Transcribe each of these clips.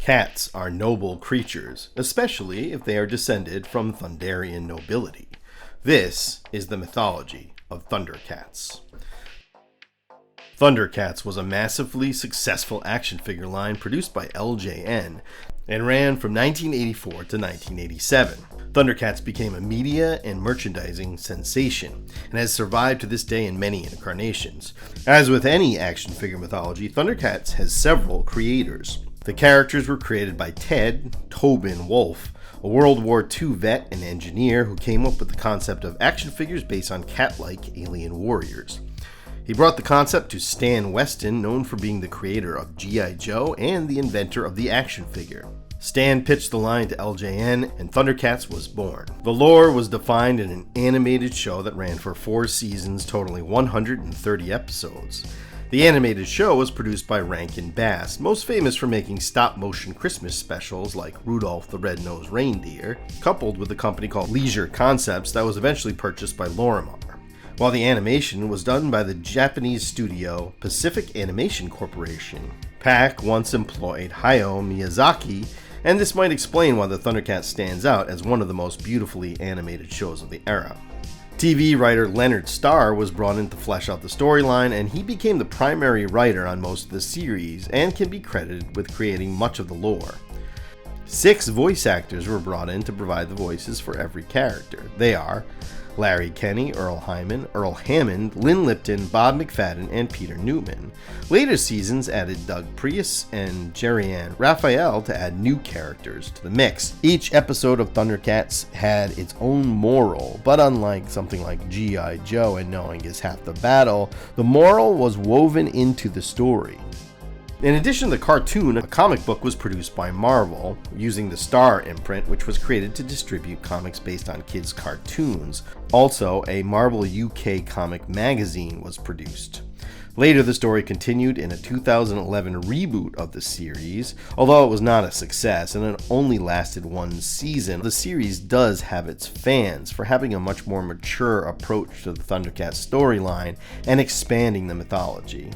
Cats are noble creatures, especially if they are descended from Thunderian nobility. This is the mythology of Thundercats. Thundercats was a massively successful action figure line produced by LJN and ran from 1984 to 1987. Thundercats became a media and merchandising sensation and has survived to this day in many incarnations. As with any action figure mythology, Thundercats has several creators. The characters were created by Ted Tobin Wolfe, a World War II vet and engineer who came up with the concept of action figures based on cat-like alien warriors. He brought the concept to Stan Weston, known for being the creator of G.I. Joe and the inventor of the action figure. Stan pitched the line to LJN, and Thundercats was born. The lore was defined in an animated show that ran for 4 seasons, totaling 130 episodes. The animated show was produced by Rankin Bass, most famous for making stop-motion Christmas specials like Rudolph the Red-Nosed Reindeer, coupled with a company called Leisure Concepts that was eventually purchased by Lorimar. While the animation was done by the Japanese studio Pacific Animation Corporation. PAC once employed Hayao Miyazaki, and this might explain why the Thundercats stands out as one of the most beautifully animated shows of the era. TV writer Leonard Starr was brought in to flesh out the storyline, and he became the primary writer on most of the series and can be credited with creating much of the lore. 6 voice actors were brought in to provide the voices for every character. They are Larry Kenney, Earl Hyman, Earl Hammond, Lynn Lipton, Bob McFadden, and Peter Newman. Later seasons added Doug Prius and Jerry-Ann Raphael to add new characters to the mix. Each episode of Thundercats had its own moral, but unlike something like G.I. Joe and knowing is half the battle, the moral was woven into the story. In addition to the cartoon, a comic book was produced by Marvel, using the Star imprint, which was created to distribute comics based on kids' cartoons. Also, a Marvel UK comic magazine was produced. Later, the story continued in a 2011 reboot of the series. Although it was not a success and it only lasted 1 season, the series does have its fans for having a much more mature approach to the Thundercats storyline and expanding the mythology.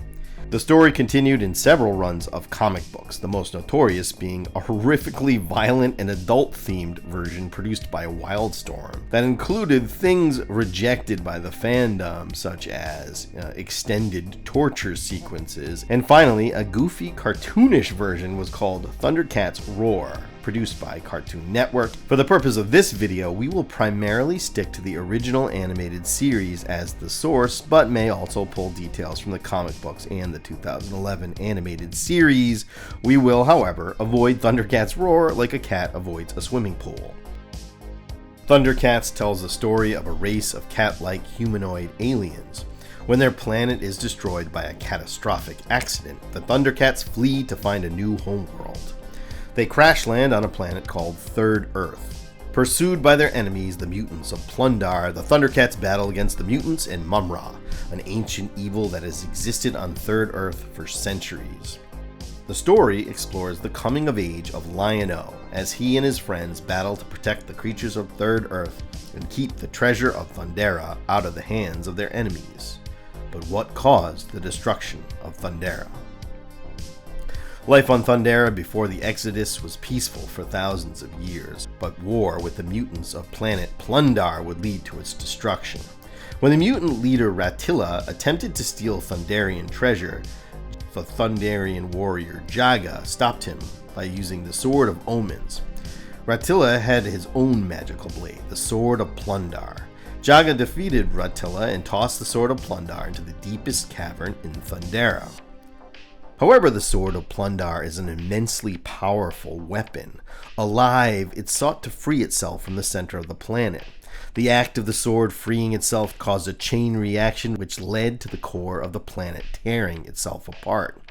The story continued in several runs of comic books, the most notorious being a horrifically violent and adult-themed version produced by Wildstorm that included things rejected by the fandom, such as extended torture sequences, and finally, a goofy, cartoonish version was called Thundercats Roar, produced by Cartoon Network. For the purpose of this video, we will primarily stick to the original animated series as the source, but may also pull details from the comic books and the 2011 animated series. We will, however, avoid Thundercats Roar like a cat avoids a swimming pool. Thundercats tells the story of a race of cat-like humanoid aliens. When their planet is destroyed by a catastrophic accident, the Thundercats flee to find a new homeworld. They crash land on a planet called Third Earth. Pursued by their enemies, the Mutants of Plun-darr, the Thundercats battle against the mutants and Mumm-Ra, an ancient evil that has existed on Third Earth for centuries. The story explores the coming of age of Liono as he and his friends battle to protect the creatures of Third Earth and keep the treasure of Thundera out of the hands of their enemies. But what caused the destruction of Thundera? Life on Thundera before the Exodus was peaceful for thousands of years, but war with the mutants of planet Plun-darr would lead to its destruction. When the mutant leader Rattilla attempted to steal Thunderian treasure, the Thunderian warrior Jaga stopped him by using the Sword of Omens. Rattilla had his own magical blade, the Sword of Plun-darr. Jaga defeated Rattilla and tossed the Sword of Plun-darr into the deepest cavern in Thundera. However, the Sword of Plun-darr is an immensely powerful weapon. Alive, it sought to free itself from the center of the planet. The act of the sword freeing itself caused a chain reaction which led to the core of the planet tearing itself apart.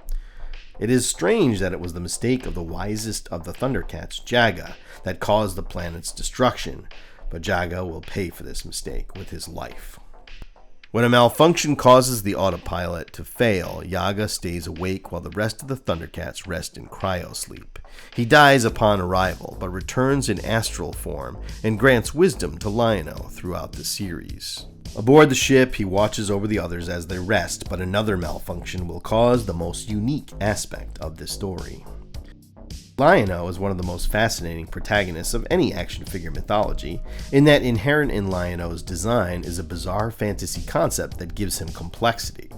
It is strange that it was the mistake of the wisest of the Thundercats, Jaga, that caused the planet's destruction, but Jaga will pay for this mistake with his life. When a malfunction causes the autopilot to fail, Jaga stays awake while the rest of the Thundercats rest in cryosleep. He dies upon arrival, but returns in astral form and grants wisdom to Liono throughout the series. Aboard the ship, he watches over the others as they rest, but another malfunction will cause the most unique aspect of this story. Liono is one of the most fascinating protagonists of any action figure mythology, in that inherent in Liono's design is a bizarre fantasy concept that gives him complexity.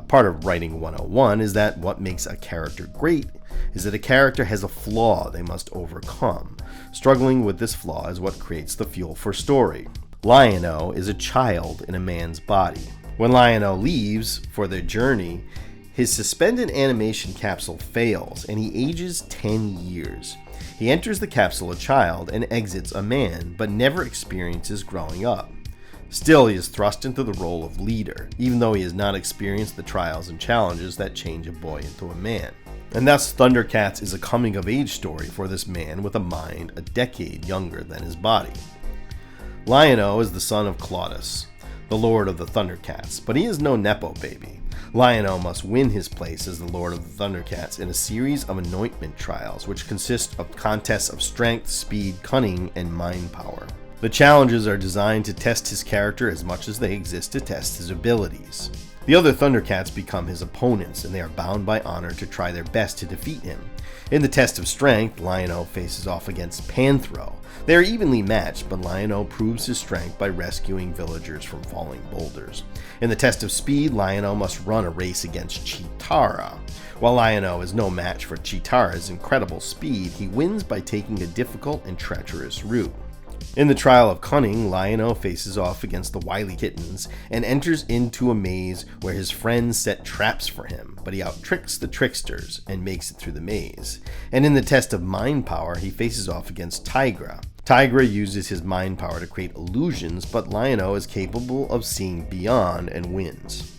Part of writing 101 is that what makes a character great is that a character has a flaw they must overcome. Struggling with this flaw is what creates the fuel for story. Liono is a child in a man's body. When Liono leaves for their journey, his suspended animation capsule fails and he ages 10 years. He enters the capsule a child and exits a man, but never experiences growing up. Still, he is thrust into the role of leader, even though he has not experienced the trials and challenges that change a boy into a man. And thus, Thundercats is a coming-of-age story for this man with a mind a decade younger than his body. Liono is the son of Claudius, the Lord of the Thundercats, but he is no Nepo baby. Liono must win his place as the Lord of the Thundercats in a series of Anointment Trials, which consist of contests of strength, speed, cunning, and mind power. The challenges are designed to test his character as much as they exist to test his abilities. The other Thundercats become his opponents, and they are bound by honor to try their best to defeat him. In the test of strength, Liono faces off against Panthro. They are evenly matched, but Liono proves his strength by rescuing villagers from falling boulders. In the test of speed, Liono must run a race against Cheetara. While Liono is no match for Cheetara's incredible speed, he wins by taking a difficult and treacherous route. In the trial of cunning, Liono faces off against the wily kittens and enters into a maze where his friends set traps for him, but he outtricks the tricksters and makes it through the maze. And in the test of mind power, he faces off against Tigra. Tigra uses his mind power to create illusions, but Liono is capable of seeing beyond and wins.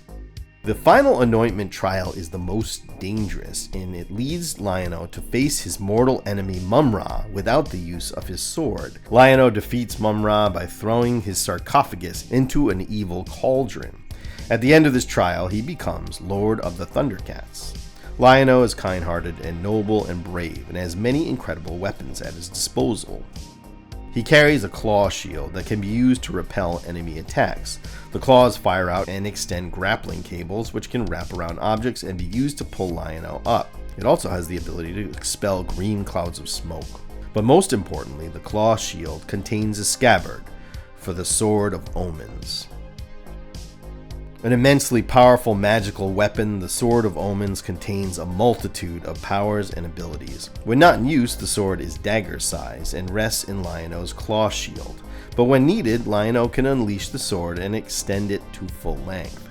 The final Anointment Trial is the most dangerous, and it leads Liono to face his mortal enemy Mumm-Ra without the use of his sword. Liono defeats Mumm-Ra by throwing his sarcophagus into an evil cauldron. At the end of this trial, he becomes Lord of the Thundercats. Liono is kind-hearted and noble and brave, and has many incredible weapons at his disposal. He carries a claw shield that can be used to repel enemy attacks. The claws fire out and extend grappling cables which can wrap around objects and be used to pull Liono up. It also has the ability to expel green clouds of smoke. But most importantly, the claw shield contains a scabbard for the Sword of Omens. An immensely powerful magical weapon, the Sword of Omens contains a multitude of powers and abilities. When not in use, the sword is dagger size and rests in Liono's claw shield. But when needed, Liono can unleash the sword and extend it to full length.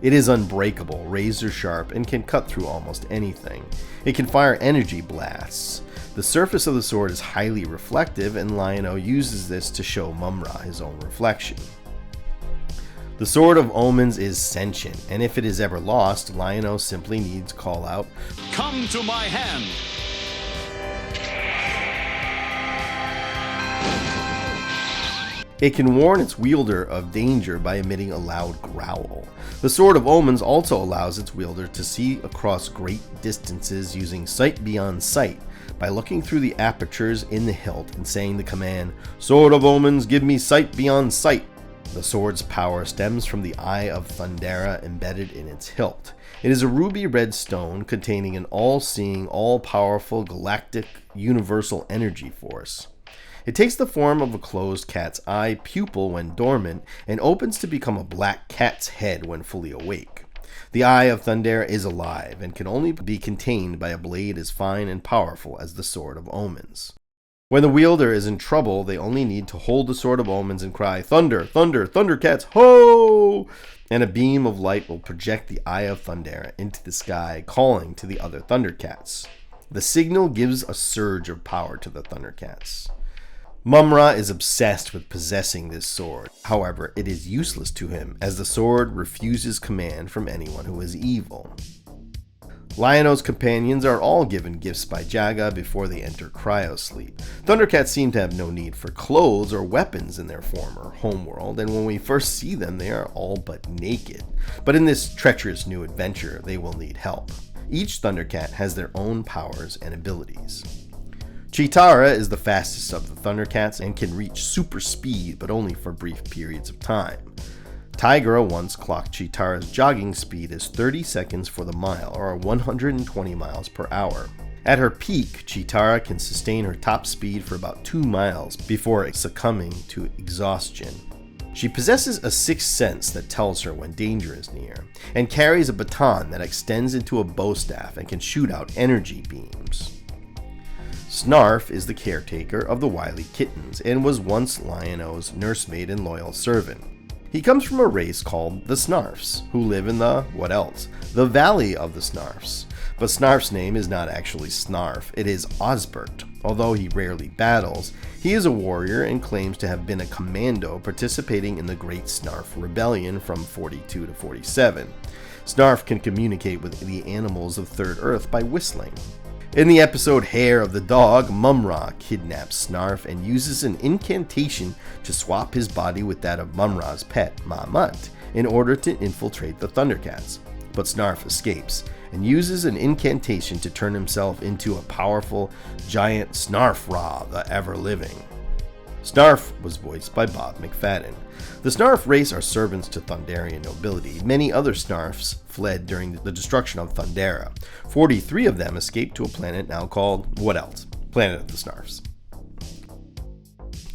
It is unbreakable, razor sharp, and can cut through almost anything. It can fire energy blasts. The surface of the sword is highly reflective, and Liono uses this to show Mumm-Ra his own reflection. The Sword of Omens is sentient, and if it is ever lost, Liono simply needs to call out, "Come to my hand!" It can warn its wielder of danger by emitting a loud growl. The Sword of Omens also allows its wielder to see across great distances using sight beyond sight by looking through the apertures in the hilt and saying the command, "Sword of Omens, give me sight beyond sight." The sword's power stems from the Eye of Thundera embedded in its hilt. It is a ruby red stone containing an all-seeing, all-powerful galactic universal energy force. It takes the form of a closed cat's eye pupil when dormant and opens to become a black cat's head when fully awake. The Eye of Thundera is alive and can only be contained by a blade as fine and powerful as the Sword of Omens. When the wielder is in trouble, they only need to hold the Sword of Omens and cry, "Thunder, thunder, Thundercats, ho!" And a beam of light will project the Eye of Thundera into the sky, calling to the other Thundercats. The signal gives a surge of power to the Thundercats. Mumm-Ra is obsessed with possessing this sword. However, it is useless to him, as the sword refuses command from anyone who is evil. Liono's companions are all given gifts by Jaga before they enter cryosleep. Thundercats seem to have no need for clothes or weapons in their former homeworld, and when we first see them, they are all but naked. But in this treacherous new adventure, they will need help. Each Thundercat has their own powers and abilities. Cheetara is the fastest of the Thundercats and can reach super speed, but only for brief periods of time. Tigra once clocked Cheetara's jogging speed as 30 seconds for the mile, or 120 miles per hour. At her peak, Cheetara can sustain her top speed for about 2 miles before succumbing to exhaustion. She possesses a sixth sense that tells her when danger is near, and carries a baton that extends into a bow staff and can shoot out energy beams. Snarf is the caretaker of the wily kittens and was once Liono's nursemaid and loyal servant. He comes from a race called the Snarfs, who live in the, what else? The Valley of the Snarfs. But Snarf's name is not actually Snarf, it is Osbert. Although he rarely battles, he is a warrior and claims to have been a commando participating in the Great Snarf Rebellion from 42 to 47. Snarf can communicate with the animals of Third Earth by whistling. In the episode Hair of the Dog, Mumm-Ra kidnaps Snarf and uses an incantation to swap his body with that of Mumm-Ra's pet, Mamut, in order to infiltrate the Thundercats. But Snarf escapes and uses an incantation to turn himself into a powerful giant Mumm-Ra the Ever-Living. Snarf was voiced by Bob McFadden. The Snarf race are servants to Thunderian nobility. Many other Snarfs fled during the destruction of Thundera. 43 of them escaped to a planet now called, what else? Planet of the Snarfs.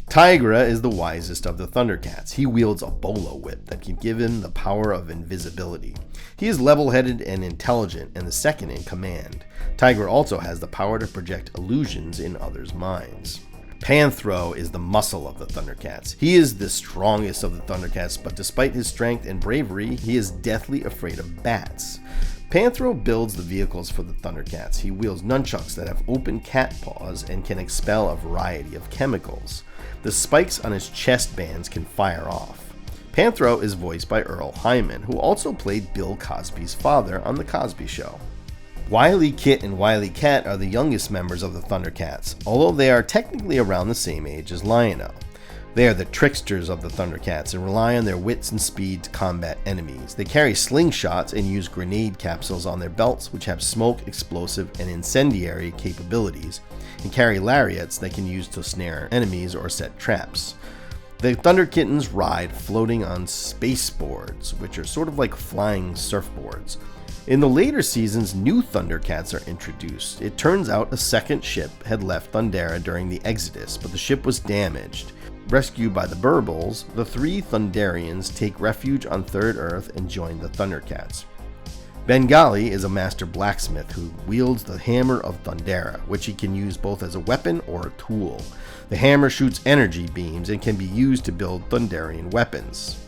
Tigra is the wisest of the Thundercats. He wields a bolo whip that can give him the power of invisibility. He is level-headed and intelligent and the second in command. Tigra also has the power to project illusions in others' minds. Panthro is the muscle of the Thundercats. He is the strongest of the Thundercats, but despite his strength and bravery, he is deathly afraid of bats. Panthro builds the vehicles for the Thundercats. He wields nunchucks that have open cat paws and can expel a variety of chemicals. The spikes on his chest bands can fire off. Panthro is voiced by Earl Hyman, who also played Bill Cosby's father on The Cosby Show. Wily Kit and Wily Cat are the youngest members of the Thundercats, although they are technically around the same age as Liono. They are the tricksters of the Thundercats and rely on their wits and speed to combat enemies. They carry slingshots and use grenade capsules on their belts, which have smoke, explosive, and incendiary capabilities, and carry lariats they can use to snare enemies or set traps. The Thunder Kittens ride floating on spaceboards, which are sort of like flying surfboards. In the later seasons, new Thundercats are introduced. It turns out a second ship had left Thundera during the Exodus, but the ship was damaged. Rescued by the Burbles, the 3 Thunderians take refuge on Third Earth and join the Thundercats. Bengali is a master blacksmith who wields the Hammer of Thundera, which he can use both as a weapon or a tool. The hammer shoots energy beams and can be used to build Thunderian weapons.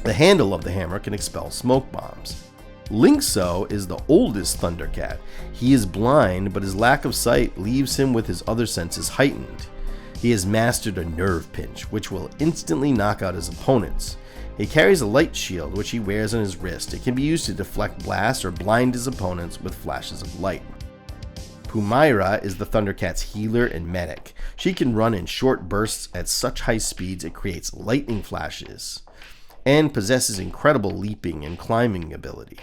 The handle of the hammer can expel smoke bombs. Linkso is the oldest Thundercat. He is blind, but his lack of sight leaves him with his other senses heightened. He has mastered a nerve pinch, which will instantly knock out his opponents. He carries a light shield, which he wears on his wrist. It can be used to deflect blasts or blind his opponents with flashes of light. Mumm-Ra is the Thundercat's healer and medic. She can run in short bursts at such high speeds it creates lightning flashes, and possesses incredible leaping and climbing ability.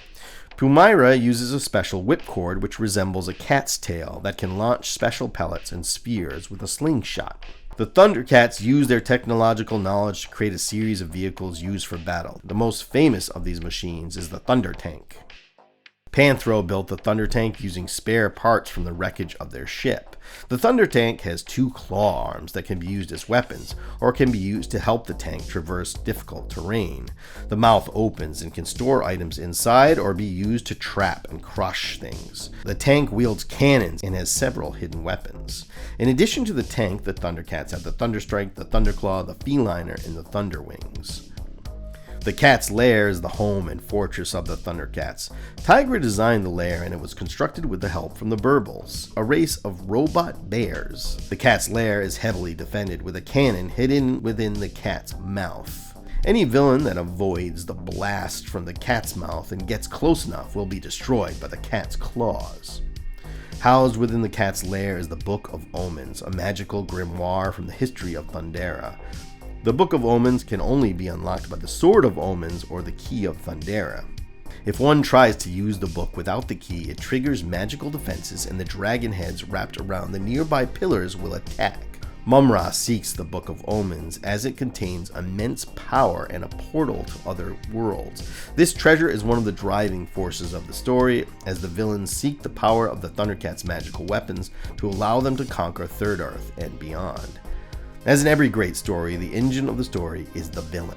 Mumm-Ra uses a special whipcord which resembles a cat's tail that can launch special pellets and spheres with a slingshot. The Thundercats use their technological knowledge to create a series of vehicles used for battle. The most famous of these machines is the Thunder Tank. Panthro built the Thunder Tank using spare parts from the wreckage of their ship. The Thunder Tank has 2 claw arms that can be used as weapons, or can be used to help the tank traverse difficult terrain. The mouth opens and can store items inside or be used to trap and crush things. The tank wields cannons and has several hidden weapons. In addition to the tank, the Thundercats have the Thunderstrike, the Thunderclaw, the Feliner, and the Thunderwings. The Cat's Lair is the home and fortress of the Thundercats. Tigra designed the lair and it was constructed with the help from the Burbles, a race of robot bears. The Cat's Lair is heavily defended with a cannon hidden within the cat's mouth. Any villain that avoids the blast from the cat's mouth and gets close enough will be destroyed by the cat's claws. Housed within the Cat's Lair is the Book of Omens, a magical grimoire from the history of Thundera. The Book of Omens can only be unlocked by the Sword of Omens or the Key of Thundera. If one tries to use the book without the key, it triggers magical defenses and the dragon heads wrapped around the nearby pillars will attack. Mumm-Ra seeks the Book of Omens as it contains immense power and a portal to other worlds. This treasure is one of the driving forces of the story, as the villains seek the power of the Thundercats' magical weapons to allow them to conquer Third Earth and beyond. As in every great story, the engine of the story is the villain,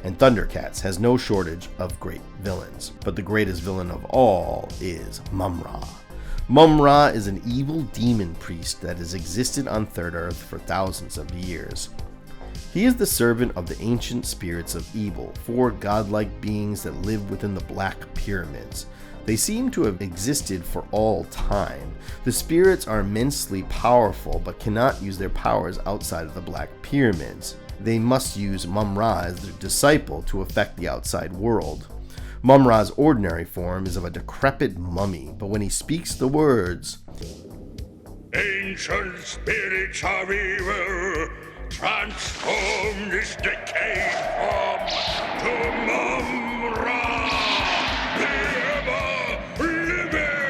and Thundercats has no shortage of great villains, but the greatest villain of all is Mumm-Ra. Mumm-Ra is an evil demon priest that has existed on Third Earth for thousands of years. He is the servant of the ancient spirits of evil, 4 godlike beings that live within the Black Pyramids. They seem to have existed for all time. The spirits are immensely powerful but cannot use their powers outside of the Black Pyramids. They must use Mumm-Ra as their disciple to affect the outside world. Mumm-Ra's ordinary form is of a decrepit mummy, but when he speaks the words, "Ancient spirits of evil, transform this decayed form to Mumm-Ra the Ever-Living!"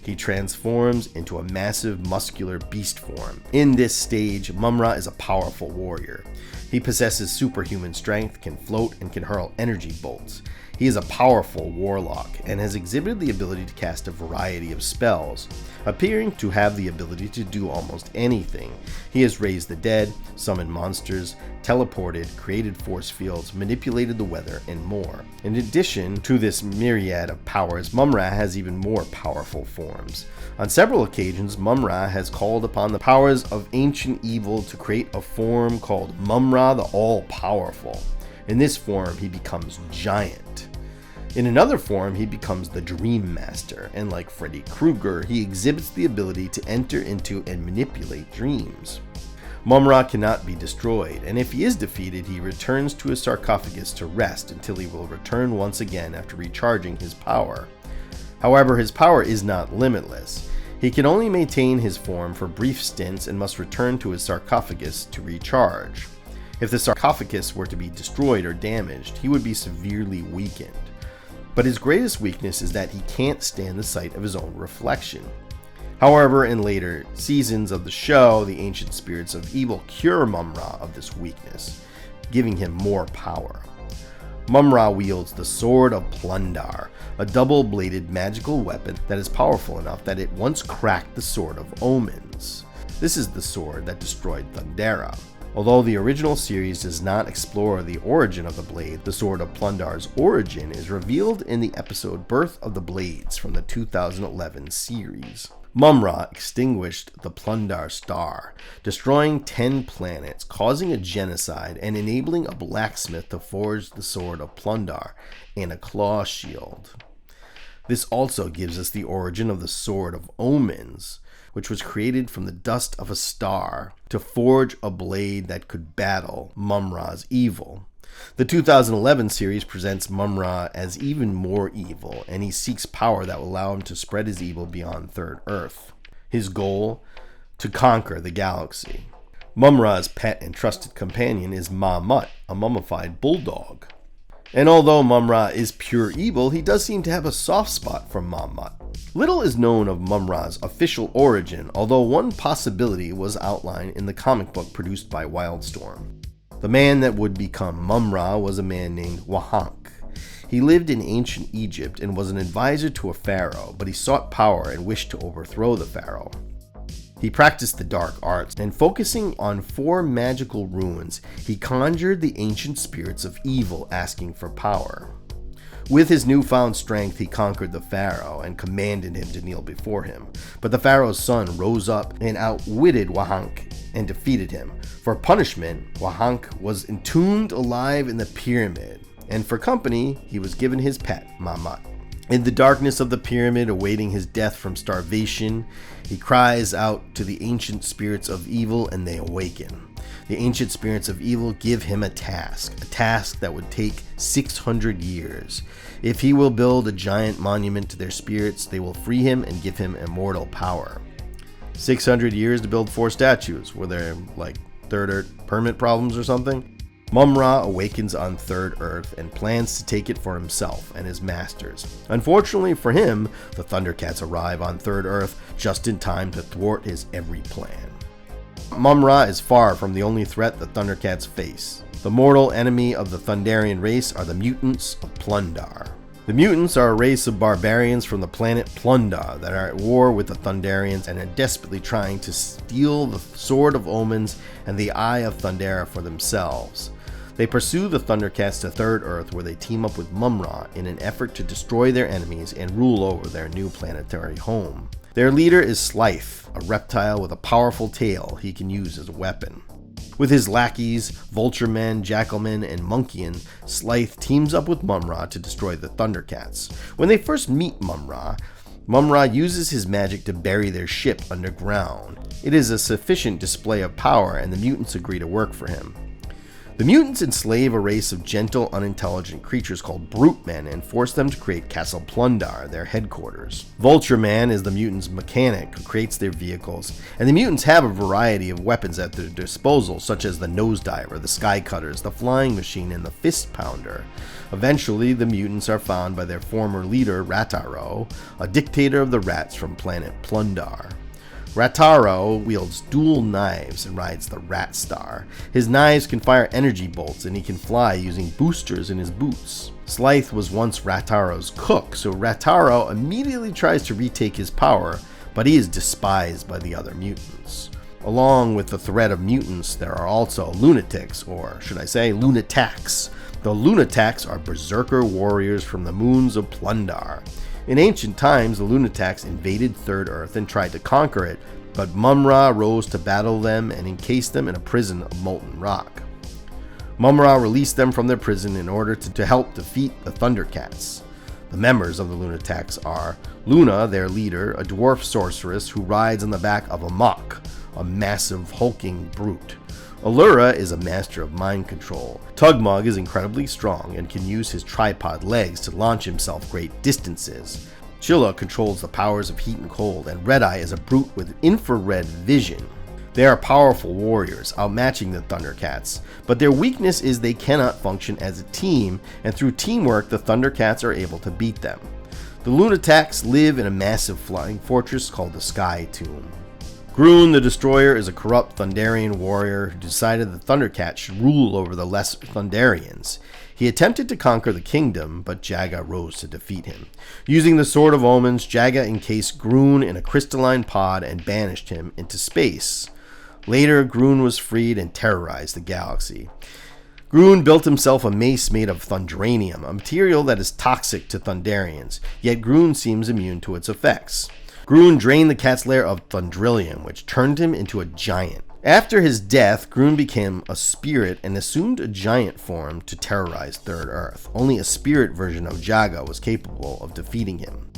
he transforms into a massive muscular beast form. In this stage, Mumm-Ra is a powerful warrior. He possesses superhuman strength, can float, and can hurl energy bolts. He is a powerful warlock and has exhibited the ability to cast a variety of spells, appearing to have the ability to do almost anything. He has raised the dead, summoned monsters, teleported, created force fields, manipulated the weather, and more. In addition to this myriad of powers, Mumm-Ra has even more powerful forms. On several occasions, Mumm-Ra has called upon the powers of ancient evil to create a form called Mumm-Ra the All-Powerful. In this form, he becomes giant. In another form, he becomes the Dream Master, and like Freddy Krueger, he exhibits the ability to enter into and manipulate dreams. Mumm-Ra cannot be destroyed, and if he is defeated, he returns to his sarcophagus to rest until he will return once again after recharging his power. However, his power is not limitless. He can only maintain his form for brief stints and must return to his sarcophagus to recharge. If the sarcophagus were to be destroyed or damaged, he would be severely weakened. But his greatest weakness is that he can't stand the sight of his own reflection. However, in later seasons of the show, the ancient spirits of evil cure Mumm-Ra of this weakness, giving him more power. Mumm-Ra wields the Sword of Plun-darr, a double-bladed magical weapon that is powerful enough that it once cracked the Sword of Omens. This is the sword that destroyed Thundera. Although the original series does not explore the origin of the blade, the Sword of Plun-darr's origin is revealed in the episode Birth of the Blades from the 2011 series. Mumm-Ra extinguished the Plun-darr star, destroying 10 planets, causing a genocide, and enabling a blacksmith to forge the Sword of Plun-darr and a claw shield. This also gives us the origin of the Sword of Omens, which was created from the dust of a star to forge a blade that could battle Mumm-Ra's evil. The 2011 series presents Mumm-Ra as even more evil, and he seeks power that will allow him to spread his evil beyond Third Earth. His goal? To conquer the galaxy. Mumm-Ra's pet and trusted companion is Ma-Mut, a mummified bulldog. And although Mumm-Ra is pure evil, he does seem to have a soft spot for Ma-Mut. Little is known of Mumm-Ra's official origin, although one possibility was outlined in the comic book produced by Wildstorm. The man that would become Mumm-Ra was a man named Wahank. He lived in ancient Egypt and was an advisor to a pharaoh, but he sought power and wished to overthrow the pharaoh. He practiced the dark arts, and focusing on 4 magical runes, he conjured the ancient spirits of evil asking for power. With his newfound strength, he conquered the pharaoh and commanded him to kneel before him. But the pharaoh's son rose up and outwitted Wahank and defeated him. For punishment, Wahank was entombed alive in the pyramid, and for company, he was given his pet, Ma-Mut. In the darkness of the pyramid, awaiting his death from starvation, he cries out to the ancient spirits of evil, and they awaken. The ancient spirits of evil give him a task that would take 600 years. If he will build a giant monument to their spirits, they will free him and give him immortal power. 600 years to build 4 statues. Were there like Third Earth permit problems or something? Mumm-Ra awakens on Third Earth and plans to take it for himself and his masters. Unfortunately for him, the Thundercats arrive on Third Earth just in time to thwart his every plan. Mumm-Ra is far from the only threat the Thundercats face. The mortal enemy of the Thunderian race are the Mutants of Plun-darr. The Mutants are a race of barbarians from the planet Plun-darr that are at war with the Thunderians and are desperately trying to steal the Sword of Omens and the Eye of Thundera for themselves. They pursue the Thundercats to Third Earth, where they team up with Mumm-Ra in an effort to destroy their enemies and rule over their new planetary home. Their leader is Slyth, a reptile with a powerful tail he can use as a weapon. With his lackeys, Vulturemen, Jackalmen, and Monkeymen, Slyth teams up with Mumm-Ra to destroy the Thundercats. When they first meet Mumm-Ra, Mumm-Ra uses his magic to bury their ship underground. It is a sufficient display of power, and the mutants agree to work for him. The mutants enslave a race of gentle, unintelligent creatures called Brute Men and force them to create Castle Plun-darr, their headquarters. Vultureman is the mutants' mechanic who creates their vehicles, and the mutants have a variety of weapons at their disposal, such as the Nosediver, the Sky Cutters, the Flying Machine, and the Fist Pounder. Eventually, the mutants are found by their former leader, Rataro, a dictator of the rats from planet Plun-darr. Rataro wields dual knives and rides the Rat Star. His knives can fire energy bolts, and he can fly using boosters in his boots. Slyth was once Rataro's cook, so Rataro immediately tries to retake his power, but he is despised by the other mutants. Along with the threat of mutants, there are also Lunatics, or should I say Lunataks. The Lunataks are berserker warriors from the moons of Plun-darr. In ancient times, the Lunataks invaded Third Earth and tried to conquer it, but Mumm-Ra rose to battle them and encased them in a prison of molten rock. Mumm-Ra released them from their prison in order to help defeat the Thundercats. The members of the Lunataks are Luna, their leader, a dwarf sorceress who rides on the back of a Mok, a massive hulking brute. Allura is a master of mind control. Tugmug is incredibly strong and can use his tripod legs to launch himself great distances. Chilla controls the powers of heat and cold, and Red-Eye is a brute with infrared vision. They are powerful warriors, outmatching the Thundercats, but their weakness is they cannot function as a team, and through teamwork the Thundercats are able to beat them. The Lunataks live in a massive flying fortress called the Sky Tomb. Grune the Destroyer is a corrupt Thunderian warrior who decided the Thundercats should rule over the lesser Thunderians. He attempted to conquer the kingdom, but Jaga rose to defeat him. Using the Sword of Omens, Jaga encased Grune in a crystalline pod and banished him into space. Later, Grune was freed and terrorized the galaxy. Grune built himself a mace made of Thundranium, a material that is toxic to Thunderians, yet Grune seems immune to its effects. Grune drained the cat's lair of Thundrillium, which turned him into a giant. After his death, Grune became a spirit and assumed a giant form to terrorize Third Earth. Only a spirit version of Jaga was capable of defeating him.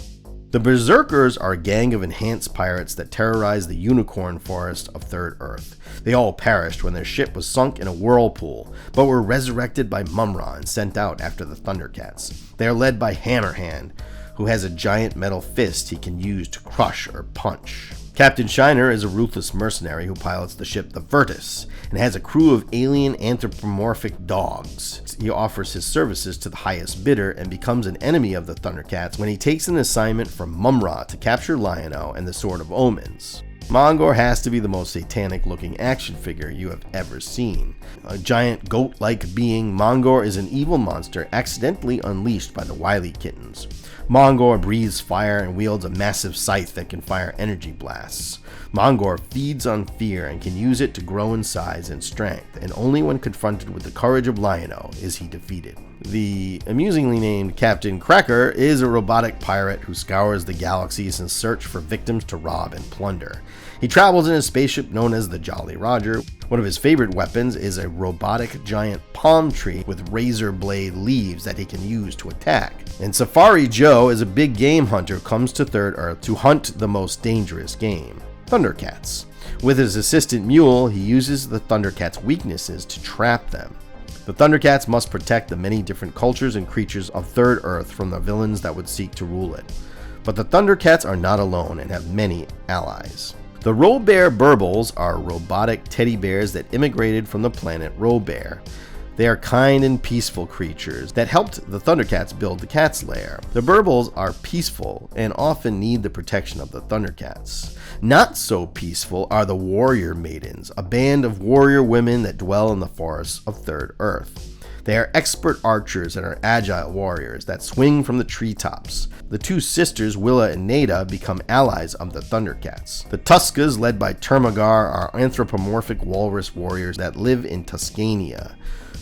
The Berserkers are a gang of enhanced pirates that terrorized the unicorn forest of Third Earth. They all perished when their ship was sunk in a whirlpool, but were resurrected by Mumm-Ra and sent out after the Thundercats. They are led by Hammerhand, who has a giant metal fist he can use to crush or punch. Captain Shiner is a ruthless mercenary who pilots the ship the Virtus and has a crew of alien anthropomorphic dogs. He offers his services to the highest bidder and becomes an enemy of the Thundercats when he takes an assignment from Mumm-Ra to capture Liono and the Sword of Omens. Mongor has to be the most satanic looking action figure you have ever seen. A giant goat-like being, Mongor is an evil monster accidentally unleashed by the Wily Kittens. Mongor breathes fire and wields a massive scythe that can fire energy blasts. Mongor feeds on fear and can use it to grow in size and strength, and only when confronted with the courage of Liono is he defeated. The amusingly named Captain Cracker is a robotic pirate who scours the galaxies in search for victims to rob and plunder. He travels in a spaceship known as the Jolly Roger. One of his favorite weapons is a robotic giant palm tree with razor blade leaves that he can use to attack. And Safari Joe is a big game hunter who comes to Third Earth to hunt the most dangerous game, Thundercats. With his assistant Mule, he uses the Thundercats' weaknesses to trap them. The Thundercats must protect the many different cultures and creatures of Third Earth from the villains that would seek to rule it. But the Thundercats are not alone and have many allies. The Robear Burbles are robotic teddy bears that immigrated from the planet Robear. They are kind and peaceful creatures that helped the Thundercats build the cat's lair. The Burbles are peaceful and often need the protection of the Thundercats. Not so peaceful are the Warrior Maidens, a band of warrior women that dwell in the forests of Third Earth. They are expert archers and are agile warriors that swing from the treetops. The two sisters, Willa and Nada, become allies of the Thundercats. The Tuskas, led by Termagar, are anthropomorphic walrus warriors that live in Tuscania.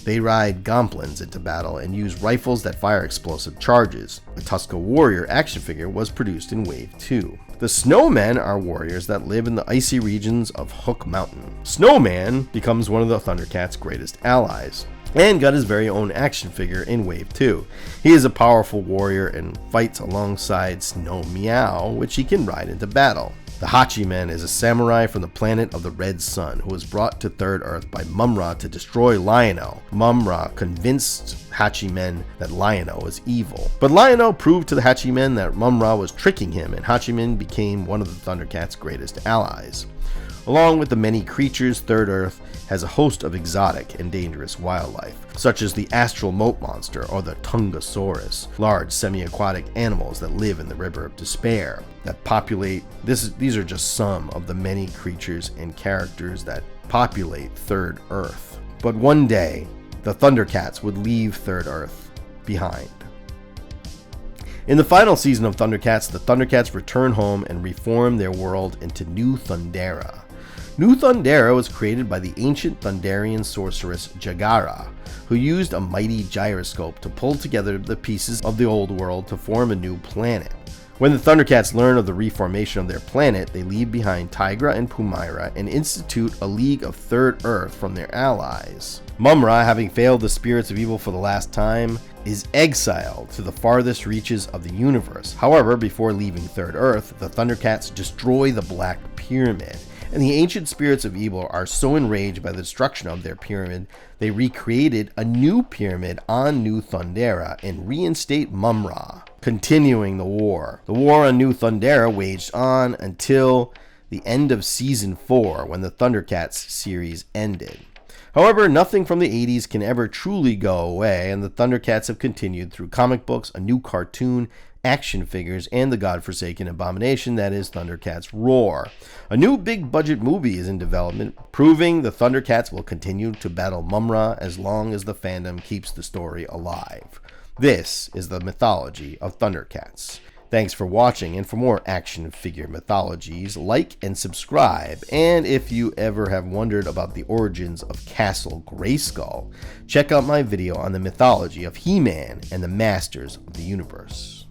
They ride gomplins into battle and use rifles that fire explosive charges. The Tuska Warrior action figure was produced in Wave 2. The Snowmen are warriors that live in the icy regions of Hook Mountain. Snowman becomes one of the Thundercats' greatest allies, and got his very own action figure in Wave 2. He is a powerful warrior and fights alongside Snow Meow, which he can ride into battle. The Hachiman is a samurai from the planet of the Red Sun who was brought to Third Earth by Mumm-Ra to destroy Liono. Mumm-Ra convinced Hachiman that Liono was evil. But Liono proved to the Hachiman that Mumm-Ra was tricking him, and Hachiman became one of the Thundercats' greatest allies. Along with the many creatures, Third Earth has a host of exotic and dangerous wildlife, such as the astral moat monster or the Tungosaurus, large semi-aquatic animals that live in the River of Despair, that populate. These are just some of the many creatures and characters that populate Third Earth. But one day, the Thundercats would leave Third Earth behind. In the final season of Thundercats, the Thundercats return home and reform their world into New Thundera. New Thundera was created by the ancient Thunderian sorceress Jaga, who used a mighty gyroscope to pull together the pieces of the old world to form a new planet. When the Thundercats learn of the reformation of their planet, they leave behind Tigra and Pumaira and institute a League of Third Earth from their allies. Mumm-Ra, having failed the spirits of evil for the last time, is exiled to the farthest reaches of the universe. However, before leaving Third Earth, the Thundercats destroy the Black Pyramid, and the ancient spirits of evil are so enraged by the destruction of their pyramid, they recreated a new pyramid on New Thundera and reinstate Mumm-Ra, continuing the war. The war on New Thundera waged on until the end of Season 4, when the Thundercats series ended. However, nothing from the 80s can ever truly go away, and the Thundercats have continued through comic books, a new cartoon, action figures, and the godforsaken abomination that is Thundercats Roar. A new big-budget movie is in development, proving the Thundercats will continue to battle Mumm-Ra as long as the fandom keeps the story alive. This is the mythology of Thundercats. Thanks for watching, and for more action figure mythologies, like and subscribe. And if you ever have wondered about the origins of Castle Grayskull, check out my video on the mythology of He-Man and the Masters of the Universe.